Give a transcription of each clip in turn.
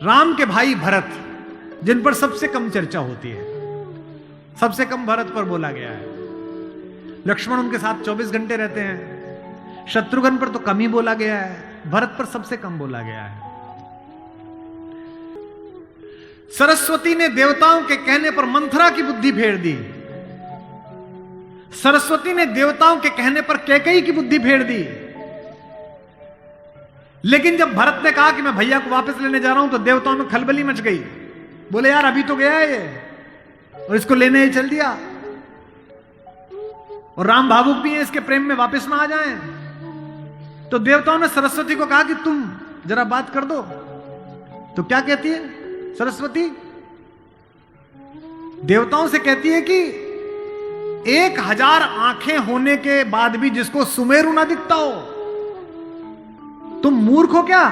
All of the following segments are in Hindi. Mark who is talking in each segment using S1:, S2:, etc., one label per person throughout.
S1: राम के भाई भरत, जिन पर सबसे कम चर्चा होती है, सबसे कम भरत पर बोला गया है। लक्ष्मण उनके साथ 24 घंटे रहते हैं। शत्रुघ्न पर तो कम ही बोला गया है, भरत पर सबसे कम बोला गया है। सरस्वती ने देवताओं के कहने पर मंथरा की बुद्धि फेर दी। सरस्वती ने देवताओं के कहने पर कैकेयी की बुद्धि फेर दी। लेकिन जब भरत ने कहा कि मैं भैया को वापस लेने जा रहा हूं, तो देवताओं में खलबली मच गई। बोले यार अभी तो गया है ये, और इसको लेने ही चल दिया, और राम भावुक भी है, इसके प्रेम में वापस ना आ जाएं। तो देवताओं ने सरस्वती को कहा कि तुम जरा बात कर दो। तो क्या कहती है सरस्वती? देवताओं से कहती है कि 1000 आंखें होने के बाद भी जिसको सुमेरु ना दिखता हो, तुम मूर्ख हो क्या?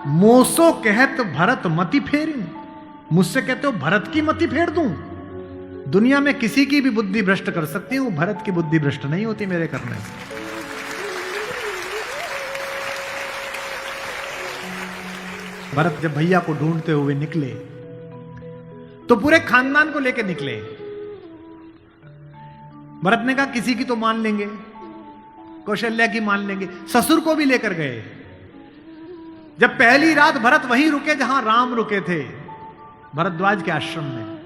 S1: मोसो कहत भरत मति फेरी, मुझसे कहते हो भरत की मति फेर दूं? दुनिया में किसी की भी बुद्धि भ्रष्ट कर सकती हूं, भरत की बुद्धि भ्रष्ट नहीं होती मेरे करने से। भरत जब भैया को ढूंढते हुए निकले, तो पूरे खानदान को लेकर निकले। भरत ने कहा किसी की तो मान लेंगे, कौशल्या की मान लेंगे, ससुर को भी लेकर गए। जब पहली रात भरत वहीं रुके जहां राम रुके थे, भरद्वाज के आश्रम में।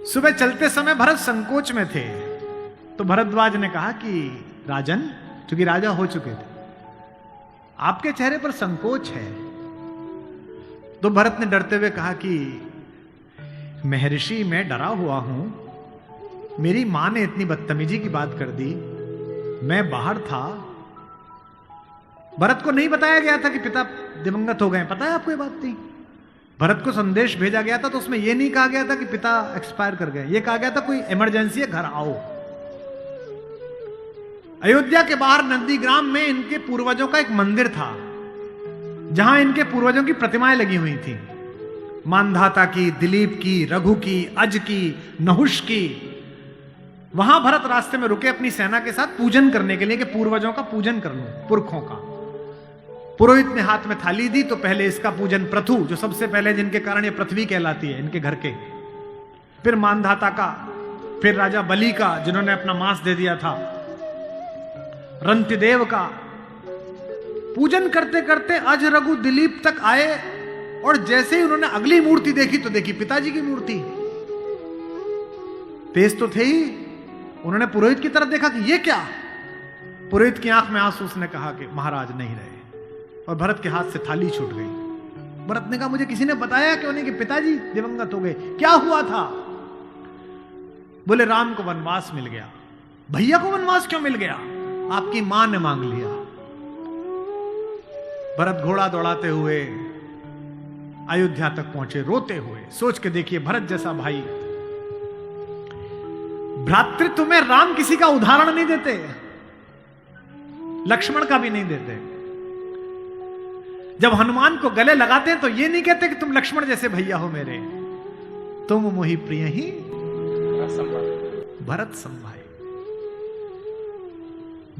S1: सुबह चलते समय भरत संकोच में थे, तो भरद्वाज ने कहा कि राजन, क्योंकि राजा हो चुके थे, आपके चेहरे पर संकोच है। तो भरत ने डरते हुए कहा कि महर्षि मैं डरा हुआ हूं, मेरी मां ने इतनी बदतमीजी की बात कर दी, मैं बाहर था। भरत को नहीं बताया गया था कि पिता दिवंगत हो गए, पता है आपको ये बात थी? भरत को संदेश भेजा गया था तो उसमें यह नहीं कहा गया था कि पिता एक्सपायर कर गए, यह कहा गया था कोई इमरजेंसी है, घर आओ। अयोध्या के बाहर नंदीग्राम में इनके पूर्वजों का एक मंदिर था, जहां इनके पूर्वजों की प्रतिमाएं लगी हुई थी, मानधाता की, दिलीप की, रघु की, अज की, नहुष की। वहां भरत रास्ते में रुके अपनी सेना के साथ पूजन करने के लिए, कि पूर्वजों का पूजन कर लूं, पुरखों का। पुरोहित ने हाथ में थाली दी, तो पहले इसका पूजन प्रथु, जो सबसे पहले जिनके कारण ये पृथ्वी कहलाती है, इनके घर के, फिर मानधाता का, फिर राजा बलि का जिन्होंने अपना मांस दे दिया था, रंतिदेव का। पूजन करते करते अज, रघु, दिलीप तक आए, और जैसे ही उन्होंने अगली मूर्ति देखी तो देखी पिताजी की मूर्ति। तेज तो थे ही, उन्होंने पुरोहित की तरफ देखा कि ये क्या? पुरोहित की आंख में आंसू, उसने कहा कि महाराज नहीं रहे, और भरत के हाथ से थाली छूट गई। भरत ने कहा मुझे किसी ने बताया क्यों नहीं कि पिताजी दिवंगत हो गए, क्या हुआ था? बोले राम को वनवास मिल गया। भैया को वनवास क्यों मिल गया? आपकी मां ने मांग लिया। भरत घोड़ा दौड़ाते हुए अयोध्या तक पहुंचे, रोते हुए। सोच के देखिए, भरत जैसा भाई, भ्रातृत्व में राम किसी का उदाहरण नहीं देते, लक्ष्मण का भी नहीं देते। जब हनुमान को गले लगाते हैं तो ये नहीं कहते कि तुम लक्ष्मण जैसे भैया हो मेरे, तुम मोहि प्रिय ही भरत संभाई।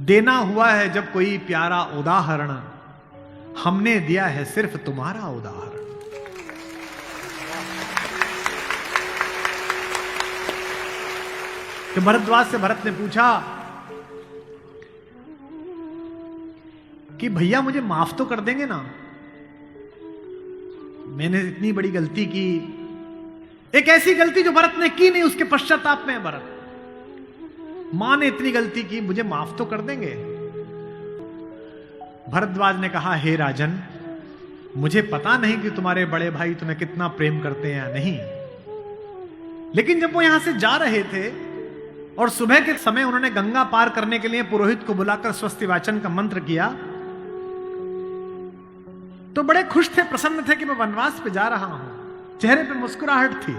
S1: देना हुआ है जब कोई प्यारा उदाहरण, हमने दिया है सिर्फ तुम्हारा उदाहरण। तो भरद्वाज से भरत ने पूछा कि भैया मुझे माफ तो कर देंगे ना? मैंने इतनी बड़ी गलती की, एक ऐसी गलती जो भरत ने की नहीं, उसके पश्चाताप में भरत। मां ने इतनी गलती की, मुझे माफ तो कर देंगे? भरद्वाज ने कहा हे राजन, मुझे पता नहीं कि तुम्हारे बड़े भाई तुम्हें कितना प्रेम करते हैं या नहीं, लेकिन जब वो यहां से जा रहे थे और सुबह के समय उन्होंने गंगा पार करने के लिए पुरोहित को बुलाकर स्वस्ति वाचन का मंत्र किया, तो बड़े खुश थे, प्रसन्न थे कि मैं वनवास पे जा रहा हूं, चेहरे पे मुस्कुराहट थी।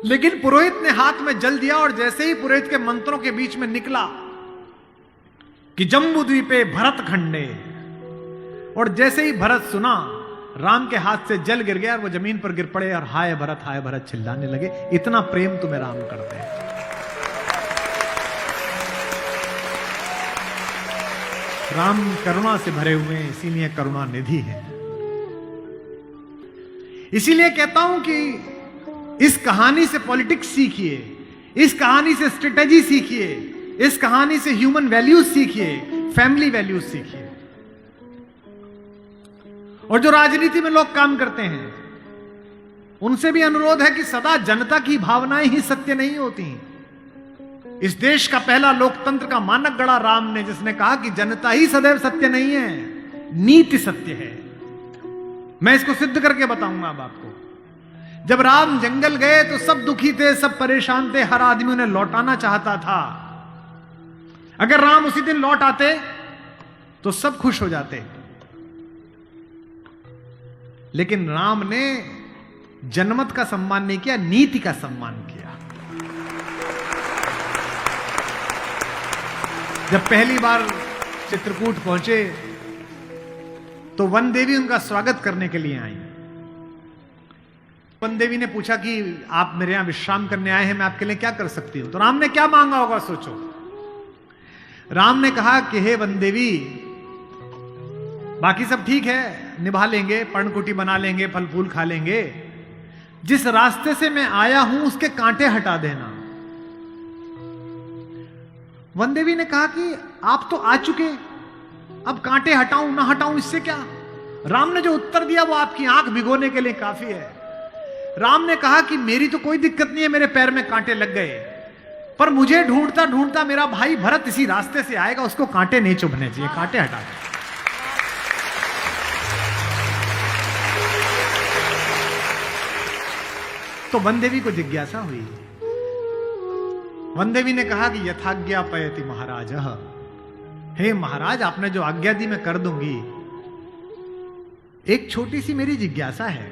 S1: लेकिन पुरोहित ने हाथ में जल दिया, और जैसे ही पुरोहित के मंत्रों के बीच में निकला कि जम्बूद्वीपे भरत खंडे, और जैसे ही भरत सुना, राम के हाथ से जल गिर गया और वो जमीन पर गिर पड़े और हाय भरत चिल्लाने लगे, इतना प्रेम तुम्हें राम करते हैं। राम करुणा से भरे हुए हैं, इसीलिए करुणा निधि है। इसीलिए कहता हूं कि इस कहानी से पॉलिटिक्स सीखिए, इस कहानी से स्ट्रेटेजी सीखिए, इस कहानी से ह्यूमन वैल्यूज सीखिए, फैमिली वैल्यूज सीखिए। और जो राजनीति में लोग काम करते हैं उनसे भी अनुरोध है कि सदा जनता की भावनाएं ही सत्य नहीं होती। इस देश का पहला लोकतंत्र का मानक गढ़ा राम ने, जिसने कहा कि जनता ही सदैव सत्य नहीं है, नीति सत्य है। मैं इसको सिद्ध करके बताऊंगा अब आपको। जब राम जंगल गए तो सब दुखी थे, सब परेशान थे, हर आदमी उन्हें लौटाना चाहता था। अगर राम उसी दिन लौट आते तो सब खुश हो जाते। लेकिन राम ने जनमत का सम्मान नहीं किया, नीति का सम्मान किया। जब पहली बार चित्रकूट पहुंचे तो वन देवी उनका स्वागत करने के लिए आई। वन देवी ने पूछा कि आप मेरे यहां विश्राम करने आए हैं, मैं आपके लिए क्या कर सकती हूं। तो राम ने क्या मांगा होगा सोचो। राम ने कहा कि हे वन देवी, बाकी सब ठीक है, निभा लेंगे, पर्णकुटी बना लेंगे, फल फूल खा लेंगे, जिस रास्ते से मैं आया हूं उसके कांटे हटा देना। वन देवी ने कहा कि आप तो आ चुके, अब कांटे हटाऊं ना हटाऊं इससे क्या। राम ने जो उत्तर दिया वो आपकी आंख भिगोने के लिए काफी है। राम ने कहा कि मेरी तो कोई दिक्कत नहीं है, मेरे पैर में कांटे लग गए, पर मुझे ढूंढता ढूंढता मेरा भाई भरत इसी रास्ते से आएगा, उसको कांटे नहीं चुभने चाहिए, कांटे हटा दे। तो वन देवी को जिज्ञासा हुई। वन देवी ने कहा कि यथाज्ञा पयति महाराज, हे महाराज, आपने जो आज्ञा दी मैं कर दूंगी। एक छोटी सी मेरी जिज्ञासा है,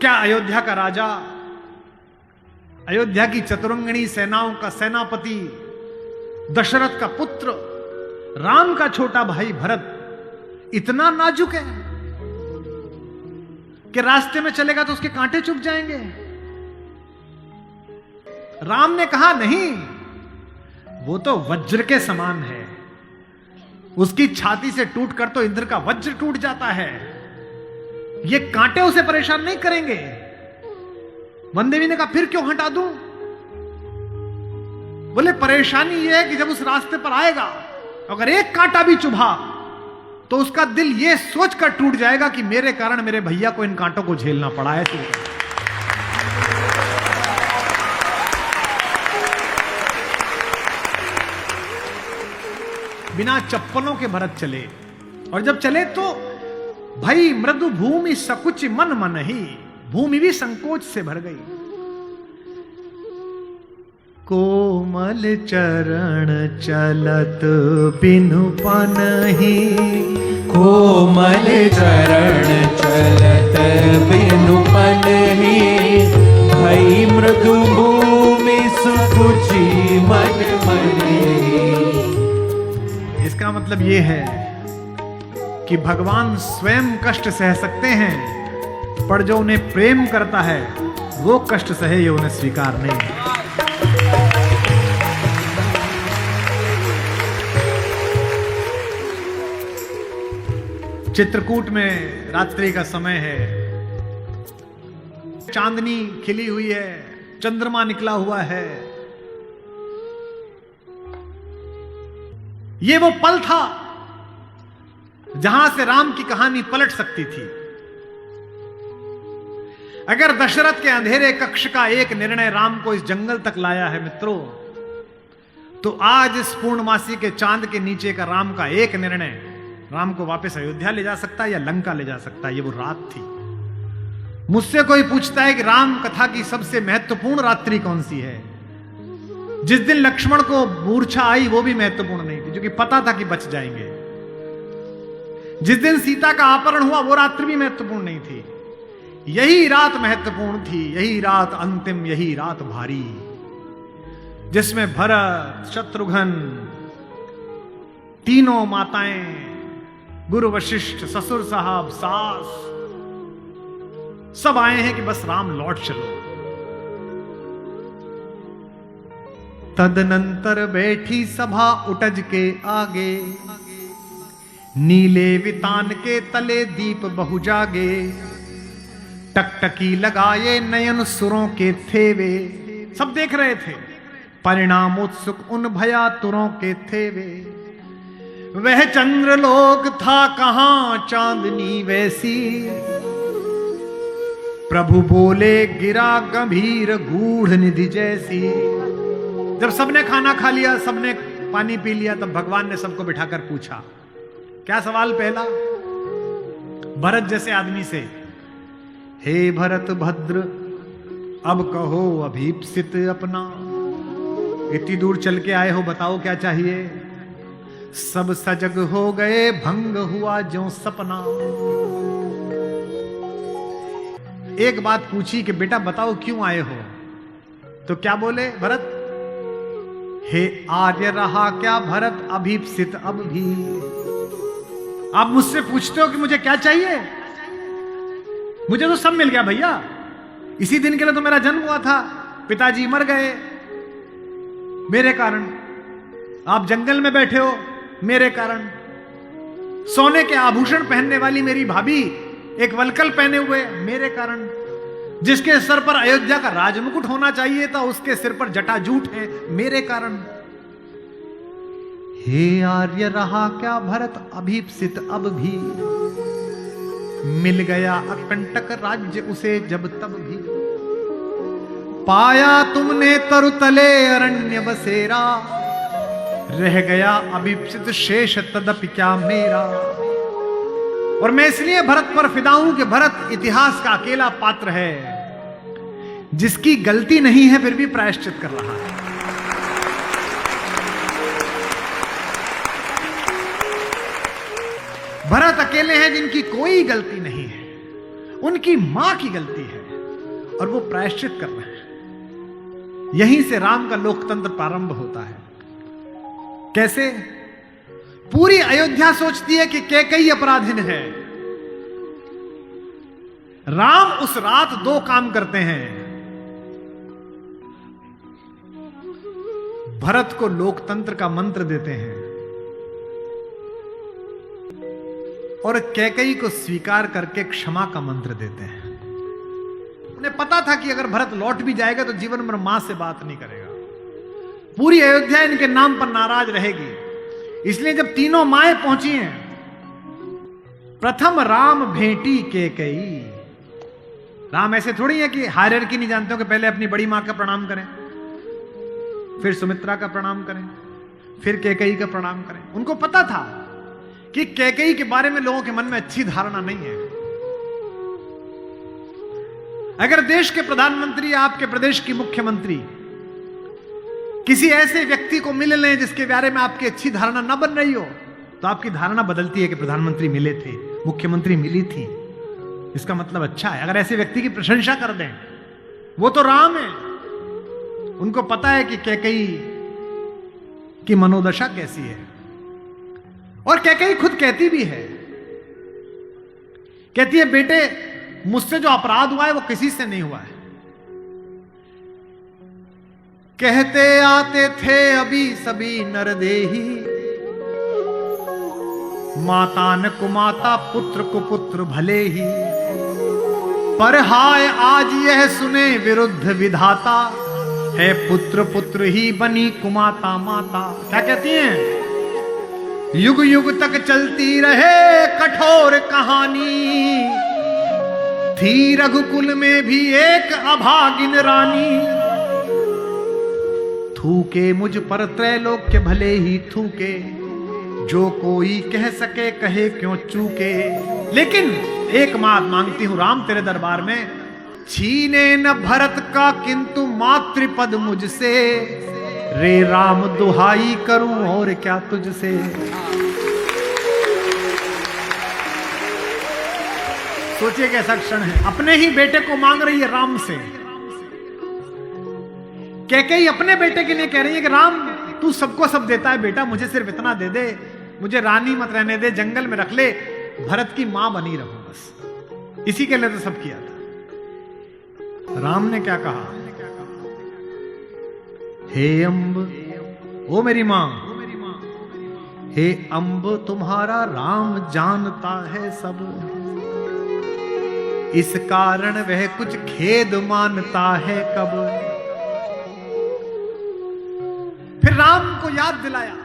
S1: क्या अयोध्या का राजा, अयोध्या की चतुरंगिणी सेनाओं का सेनापति, दशरथ का पुत्र, राम का छोटा भाई भरत इतना नाजुक है कि रास्ते में चलेगा तो उसके कांटे चुभ जाएंगे? राम ने कहा नहीं, वो तो वज्र के समान है, उसकी छाती से टूटकर तो इंद्र का वज्र टूट जाता है, ये कांटे उसे परेशान नहीं करेंगे। वन देवी ने कहा फिर क्यों हटा दूं? बोले परेशानी यह है कि जब उस रास्ते पर आएगा अगर एक कांटा भी चुभा तो उसका दिल यह सोचकर टूट जाएगा कि मेरे कारण मेरे भैया को इन कांटों को झेलना पड़ा है। बिना चप्पलों के भरत चले, और जब चले तो भाई मृदु भूमि सकुच मन मन ही, भूमि भी संकोच से भर गई। कोमल चरण चलत बिनु पनहि,
S2: कोमल चरण चलत बिनु पनहि, भई मृदु भूमि सुकुचि मन मनि।
S1: इसका मतलब यह है कि भगवान स्वयं कष्ट सह सकते हैं, पर जो उन्हें प्रेम करता है वो कष्ट सहे, ये उन्हें स्वीकार नहीं है। चित्रकूट में रात्रि का समय है, चांदनी खिली हुई है, चंद्रमा निकला हुआ है। ये वो पल था जहां से राम की कहानी पलट सकती थी। अगर दशरथ के अंधेरे कक्ष का एक निर्णय राम को इस जंगल तक लाया है मित्रों, तो आज इस पूर्णमासी के चांद के नीचे का राम का एक निर्णय राम को वापस अयोध्या ले जा सकता है या लंका ले जा सकता है। ये वो रात थी। मुझसे कोई पूछता है कि राम कथा की सबसे महत्वपूर्ण रात्रि कौन सी है, जिस दिन लक्ष्मण को मूर्छा आई वो भी महत्वपूर्ण नहीं थी, क्योंकि पता था कि बच जाएंगे। जिस दिन सीता का अपहरण हुआ वो रात्रि भी महत्वपूर्ण नहीं थी, यही रात महत्वपूर्ण थी, यही रात अंतिम, यही रात भारी, जिसमें भरत, शत्रुघ्न, तीनों माताएं, गुरु वशिष्ठ, ससुर साहब, सास, सब आए हैं कि बस राम लौट चलो। तदनंतर बैठी सभा उटज के आगे, नीले वितान के तले दीप बहु जागे। टकटकी लगाए नयन सुरों के थे वे, सब देख रहे थे। परिणाम उत्सुक उन भया तुरों के थे वे, वह चंद्रलोक था कहां चांदनी वैसी। प्रभु बोले गिरा गंभीर गूढ़ निधि जैसी। जब सबने खाना खा लिया, सबने पानी पी लिया, तब भगवान ने सबको बिठाकर पूछा। क्या सवाल पहला? भरत जैसे आदमी से, हे भरत भद्र अब कहो अभीप्सित अपना, इतनी दूर चल के आए हो, बताओ क्या चाहिए। सब सजग हो गए भंग हुआ ज्यों सपना। एक बात पूछी कि बेटा बताओ क्यों आए हो, तो क्या बोले भरत? हे आर्य रहा क्या भरत अभीप्सित अब भी। आप मुझसे पूछते हो कि मुझे क्या चाहिए? मुझे तो सब मिल गया भैया। इसी दिन के लिए तो मेरा जन्म हुआ था, पिताजी मर गए मेरे कारण, आप जंगल में बैठे हो मेरे कारण, सोने के आभूषण पहनने वाली मेरी भाभी एक वलकल पहने हुए मेरे कारण, जिसके सर पर अयोध्या का राजमुकुट होना चाहिए था उसके सिर पर जटाजूट है मेरे कारण। हे आर्य रहा क्या भरत अभीप्सित अब भी, मिल गया अकंटक राज्य उसे जब तब भी। पाया तुमने तरुतले अरण्य बसेरा, रह गया अभीप्सित शेष तदपि क्या मेरा। और मैं इसलिए भरत पर फिदा हूं कि भरत इतिहास का अकेला पात्र है जिसकी गलती नहीं है फिर भी प्रायश्चित कर रहा है। भरत अकेले हैं जिनकी कोई गलती नहीं है, उनकी मां की गलती है और वो प्रायश्चित कर रहे हैं। यहीं से राम का लोकतंत्र प्रारंभ होता है। कैसे? पूरी अयोध्या सोचती है कि कैकेयी अपराधिन है। राम उस रात 2 काम करते हैं। भरत को लोकतंत्र का मंत्र देते हैं और कैकेयी को स्वीकार करके क्षमा का मंत्र देते हैं। उन्हें पता था कि अगर भरत लौट भी जाएगा तो जीवन में मां से बात नहीं करेगा, पूरी अयोध्या इनके नाम पर नाराज रहेगी। इसलिए जब तीनों माएं पहुंची हैं, प्रथम राम भेंटी कैकेयी। राम ऐसे थोड़ी है कि हायरार्की नहीं जानते हो कि पहले अपनी बड़ी मां का प्रणाम करें, फिर सुमित्रा का प्रणाम करें, फिर कैकेयी का प्रणाम करें। उनको पता था कि कैकेयी के बारे में लोगों के मन में अच्छी धारणा नहीं है। अगर देश के प्रधानमंत्री या आपके प्रदेश की मुख्यमंत्री किसी ऐसे व्यक्ति को मिल लें जिसके बारे में आपकी अच्छी धारणा न बन रही हो, तो आपकी धारणा बदलती है कि प्रधानमंत्री मिले थे, मुख्यमंत्री मिली थी, इसका मतलब अच्छा है। अगर ऐसे व्यक्ति की प्रशंसा कर दें, वो तो राम है। उनको पता है कि कैकेयी की मनोदशा कैसी है। और कैकेयी खुद कहती भी है, कहती है बेटे मुझसे जो अपराध हुआ है वो किसी से नहीं हुआ है। कहते आते थे अभी सभी नरदेही, माता न कुमाता पुत्र को पुत्र भले ही, पर हाय आज यह सुने विरुद्ध विधाता, है पुत्र पुत्र ही बनी कुमाता माता। क्या कहती हैं? युग युग तक चलती रहे कठोर कहानी, थी रघुकुल में भी एक अभागिन रानी, थूके मुझ पर त्रैलोक्य भले ही थूके, जो कोई कह सके कहे क्यों चूके। लेकिन एक बात मांगती हूं राम तेरे दरबार में, छीने न भरत का किंतु मातृपद मुझसे, रे राम दुहाई करूं और क्या तुझसे। सोचिए कैसा क्षण है, अपने ही बेटे को मांग रही है राम से। कैकेयी अपने बेटे के लिए कह रही है कि राम तू सबको सब देता है बेटा, मुझे सिर्फ इतना दे दे, मुझे रानी मत रहने दे, जंगल में रख ले, भरत की मां बनी रहूं बस। इसी के लिए तो सब किया था। राम ने क्या कहा? हे अम्ब, ओ मेरी मां, हे अम्ब तुम्हारा राम जानता है सब, इस कारण वह कुछ खेद मानता है कब। फिर राम को याद दिलाया।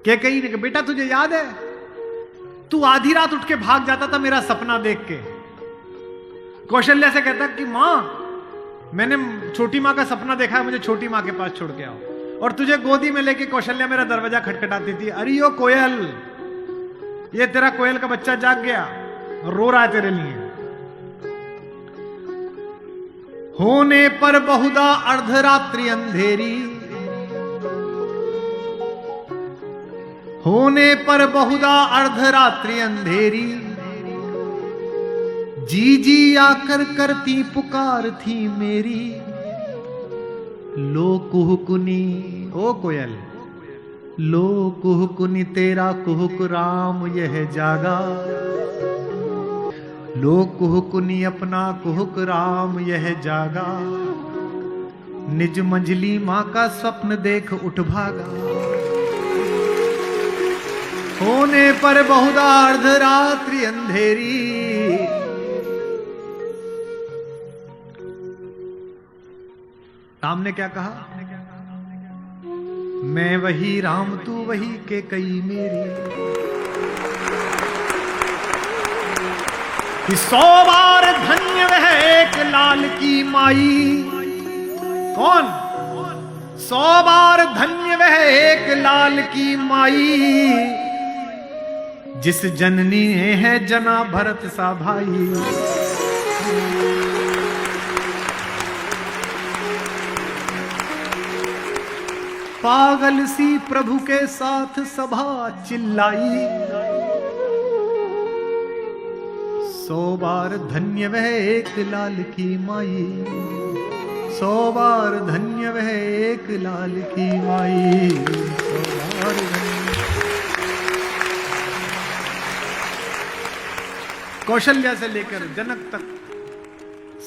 S1: कैकेयी ने कहा, बेटा तुझे याद है तू आधी रात उठ के भाग जाता था मेरा सपना देख के। कौशल्या से कहता कि मां मैंने छोटी मां का सपना देखा है, मुझे छोटी मां के पास छोड़ के आओ। और तुझे गोदी में लेके कौशल्या मेरा दरवाजा खटखटाती थी, अरे ओ कोयल, ये तेरा कोयल का बच्चा जाग गया, रो रहा है तेरे लिए। होने पर बहुधा अर्धरात्रि अंधेरी, होने पर बहुधा अर्धरात्रि अंधेरी, जी जी आकर करती पुकार थी मेरी। लो कुहुकुनी, ओ कोयल, लो कुहुकुनी तेरा कुहुक राम यह जागा। लो कुहुकुनी अपना कुहुक राम यह जागा। निज मंझली मां का स्वप्न देख उठ भागा। होने पर बहुधा अर्धरात्रि अंधेरी, राम ने क्या कहा, मैं वही राम तू वही कैकेयी मेरी। कि 100 बार धन्य वह एक लाल की माई। कौन? 100 बार धन्य वह एक लाल की माई, जिस जननी ने है जना भरत सा भाई। पागल सी प्रभु के साथ सभा चिल्लाई। 100 बार धन्य वह एक लाल की माई। 100 बार धन्य वह एक लाल की माई। 100 बार कौशल्या से लेकर जनक तक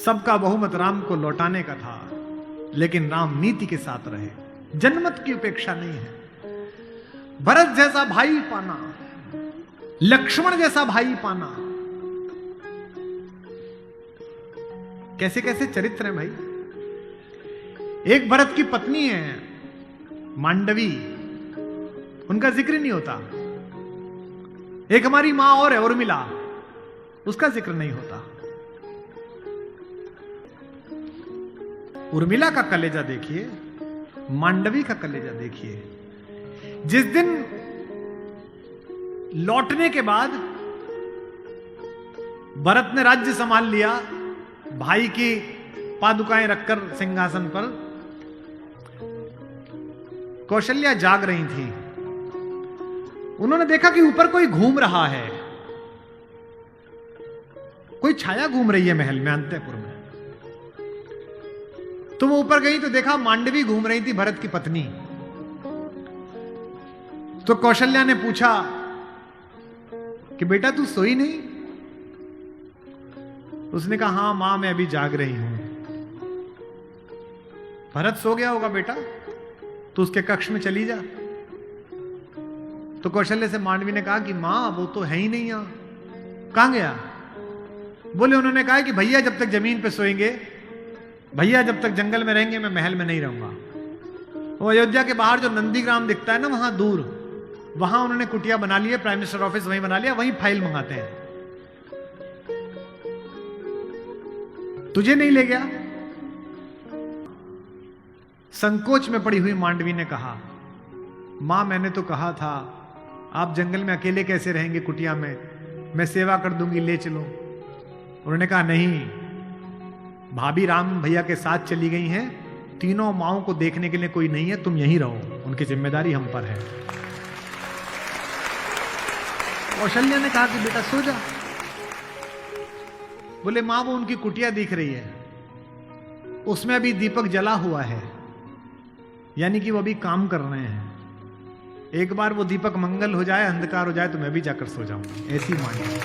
S1: सबका बहुमत राम को लौटाने का था, लेकिन राम नीति के साथ रहे, जनमत की उपेक्षा नहीं है। भरत जैसा भाई पाना, लक्ष्मण जैसा भाई पाना, कैसे कैसे चरित्र है भाई। एक भरत की पत्नी है मांडवी, उनका जिक्र नहीं होता। एक हमारी मां और है उर्मिला, उसका जिक्र नहीं होता। उर्मिला का कलेजा देखिए, मांडवी का कलेजा देखिए। जिस दिन लौटने के बाद भरत ने राज्य संभाल लिया, भाई की पादुकाएं रखकर सिंहासन पर, कौशल्या जाग रही थी। उन्होंने देखा कि ऊपर कोई घूम रहा है, कोई छाया घूम रही है महल में अंतःपुर में। तो वो ऊपर गई तो देखा मांडवी घूम रही थी, भरत की पत्नी। तो कौशल्या ने पूछा कि बेटा तू सोई नहीं? उसने कहा हां मां मैं अभी जाग रही हूं। भरत सो गया होगा बेटा, तो उसके कक्ष में चली जा। तो कौशल्या से मांडवी ने कहा कि मां वो तो है ही नहीं यहां, कहां गया? बोले उन्होंने कहा कि भैया जब तक जमीन पे सोएंगे, भैया जब तक जंगल में रहेंगे, मैं महल में नहीं रहूंगा। वो अयोध्या के बाहर जो नंदीग्राम दिखता है ना, वहां दूर, वहां उन्होंने कुटिया बना ली है, प्राइम मिनिस्टर ऑफिस वहीं बना लिया, वहीं फाइल मंगाते हैं। तुझे नहीं ले गया? संकोच में पड़ी हुई मांडवी ने कहा, मां मैंने तो कहा था आप जंगल में अकेले कैसे रहेंगे कुटिया में, मैं सेवा कर दूंगी, ले चलो। उन्होंने कहा नहीं, भाभी राम भैया के साथ चली गई हैं, तीनों माओं को देखने के लिए कोई नहीं है, तुम यहीं रहो, उनकी जिम्मेदारी हम पर है। कौशल्या ने कहा कि बेटा सो जा। बोले मां वो उनकी कुटिया दिख रही है, उसमें अभी दीपक जला हुआ है, यानी कि वो अभी काम कर रहे हैं। एक बार वो दीपक मंगल हो जाए, अंधकार हो जाए, तो मैं भी जाकर सो जाऊंगी, ऐसी मांगी।